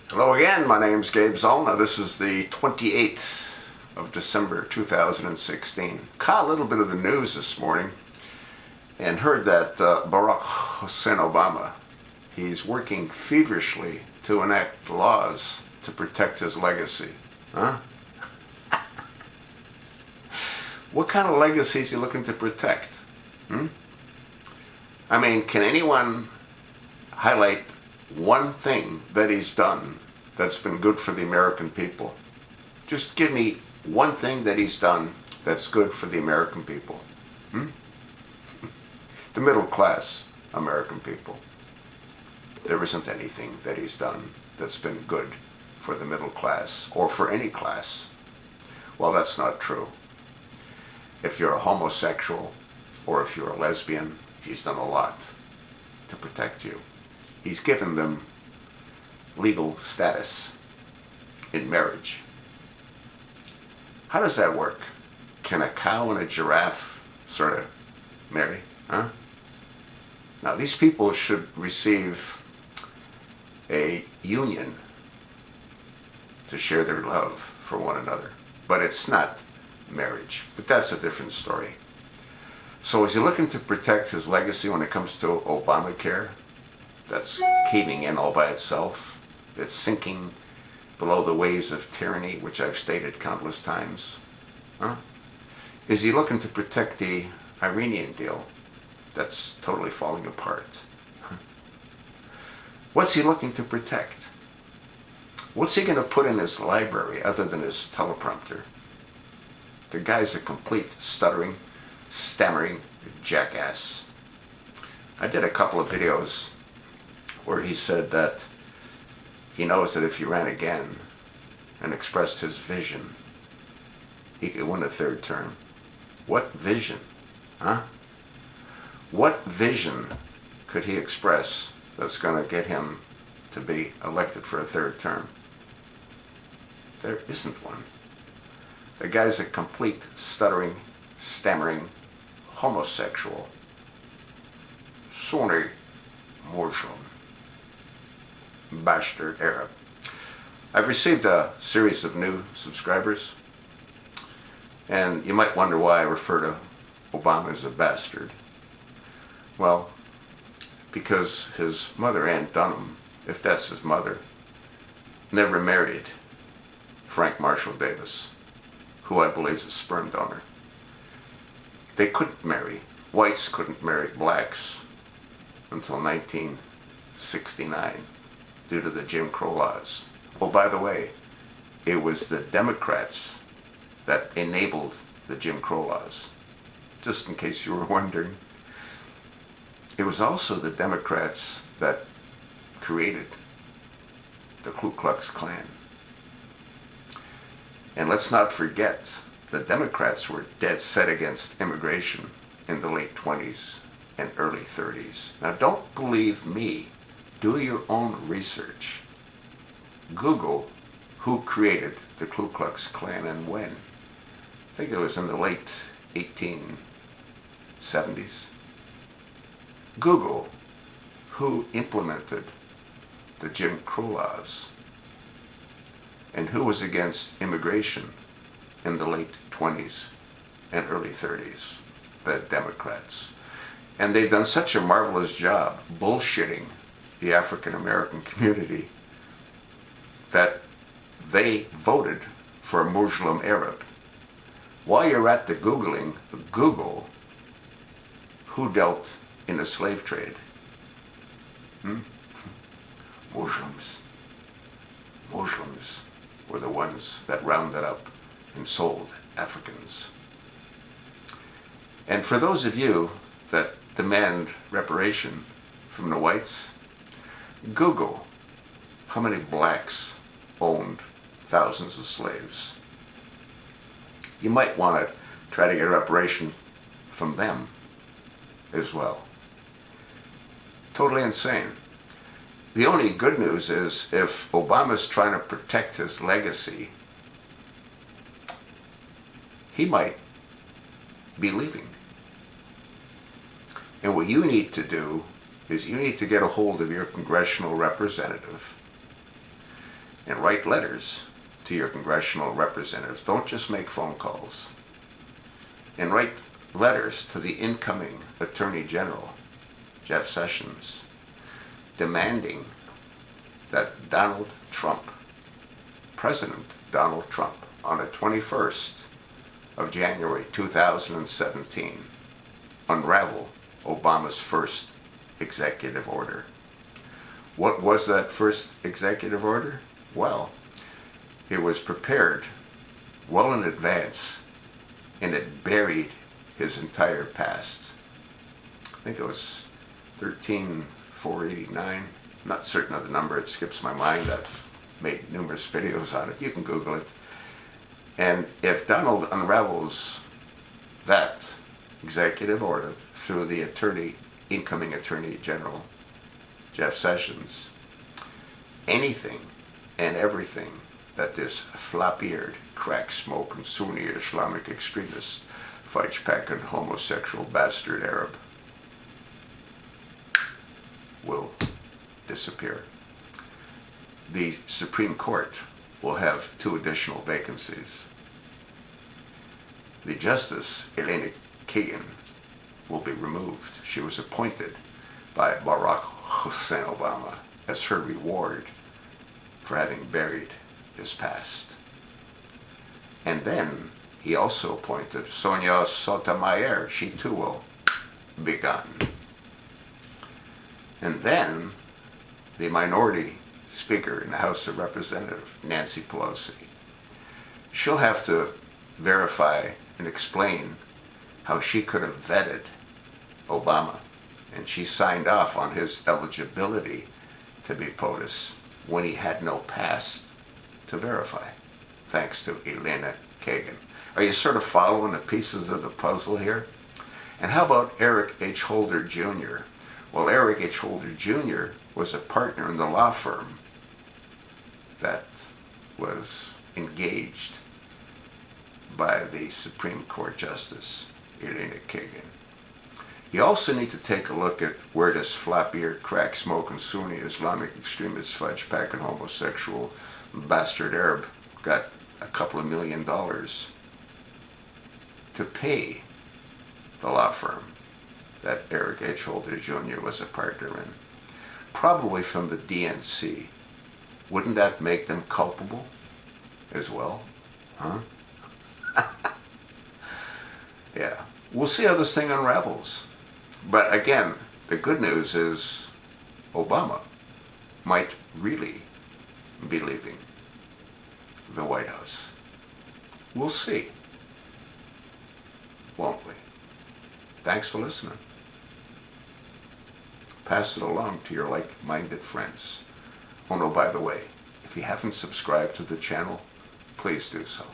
Hello again, my name's Gabe Zollner. This is the 28th of December 2016. Caught a little bit of the news this morning and heard that Barack Hussein Obama, he's working feverishly to enact laws to protect his legacy. Huh? What kind of legacy is he looking to protect? I mean, can anyone highlight one thing that he's done that's been good for the American people? Just give me one thing that he's done that's good for the American people. The middle class American people. There isn't anything that he's done that's been good for the middle class or for any class. Well, that's not true. If you're a homosexual or if you're a lesbian, he's done a lot to protect you. He's given them legal status in marriage. How does that work? Can a cow and a giraffe sort of marry? Huh? Now, these people should receive a union to share their love for one another. But it's not marriage. But that's a different story. So is he looking to protect his legacy when it comes to Obamacare? That's caving in all by itself. It's sinking below the waves of tyranny, which I've stated countless times. Huh? Is he looking to protect the Iranian deal? That's totally falling apart. What's he looking to protect? What's he going to put in his library other than his teleprompter? The guy's a complete stuttering, stammering jackass. I did a couple of videos where he said that he knows that if he ran again and expressed his vision, he could win a third term. What vision? Huh? What vision could he express that's going to get him to be elected for a third term? There isn't one. The guy's a complete stuttering, stammering homosexual, Sunni Muslim, bastard Arab. I've received a series of new subscribers, and you might wonder why I refer to Obama as a bastard. Well, because his mother, Aunt Dunham, if that's his mother, never married Frank Marshall Davis, who I believe is a sperm donor. They couldn't marry. Whites couldn't marry blacks until 1969 due to the Jim Crow laws. Oh, by the way, it was the Democrats that enabled the Jim Crow laws, just in case you were wondering. It was also the Democrats that created the Ku Klux Klan. And let's not forget, the Democrats were dead set against immigration in the late 20s and early 30s. Now, don't believe me. Do your own research. Google who created the Ku Klux Klan and when. I think it was in the late 1870s. Google who implemented the Jim Crow laws and who was against immigration in the late 20s and early 30s, the Democrats. And they've done such a marvelous job bullshitting the African American community that they voted for a Muslim Arab. While you're at the Googling, Google who dealt in the slave trade. Muslims. Muslims were the ones that rounded up and sold Africans. And for those of you that demand reparation from the whites, Google how many blacks owned thousands of slaves. You might want to try to get a reparation from them as well. Totally insane. The only good news is if Obama's trying to protect his legacy, he might be leaving. And what you need to do is you need to get a hold of your congressional representative and write letters to your congressional representatives. Don't just make phone calls. And write letters to the incoming Attorney General, Jeff Sessions, demanding that Donald Trump, President Donald Trump, on the 21st of January 2017, unravel Obama's first executive order. What was that first executive order? Well, it was prepared well in advance, and it buried his entire past. I think it was 13489. I'm not certain of the number, it skips my mind. I've made numerous videos on it. You can Google it. And if Donald unravels that executive order through the incoming Attorney General, Jeff Sessions, anything and everything that this flop-eared, crack-smoking, Sunni Islamic extremist, fudge-packing, homosexual bastard Arab will disappear. The Supreme Court will have 2 additional vacancies. The Justice, Elena Kagan, will be removed. She was appointed by Barack Hussein Obama as her reward for having buried his past. And then he also appointed Sonia Sotomayor. She too will be gone. And then the minority Speaker in the House of Representatives, Nancy Pelosi. She'll have to verify and explain how she could have vetted Obama, and she signed off on his eligibility to be POTUS when he had no past to verify, thanks to Elena Kagan. Are you sort of following the pieces of the puzzle here? And how about Eric H. Holder Jr.? Well, Eric H. Holder Jr. was a partner in the law firm that was engaged by the Supreme Court Justice, Elena Kagan. You also need to take a look at where this flop-eared, crack-smoking, Sunni Islamic extremist, fudge-packing, homosexual bastard Arab got a couple of $1 million to pay the law firm that Eric H. Holder Jr. was a partner in. Probably from the DNC. Wouldn't that make them culpable as well? Huh? Yeah. We'll see how this thing unravels. But again, the good news is Obama might really be leaving the White House. We'll see. Won't we? Thanks for listening. Pass it along to your like-minded friends. Oh no, by the way, if you haven't subscribed to the channel, please do so.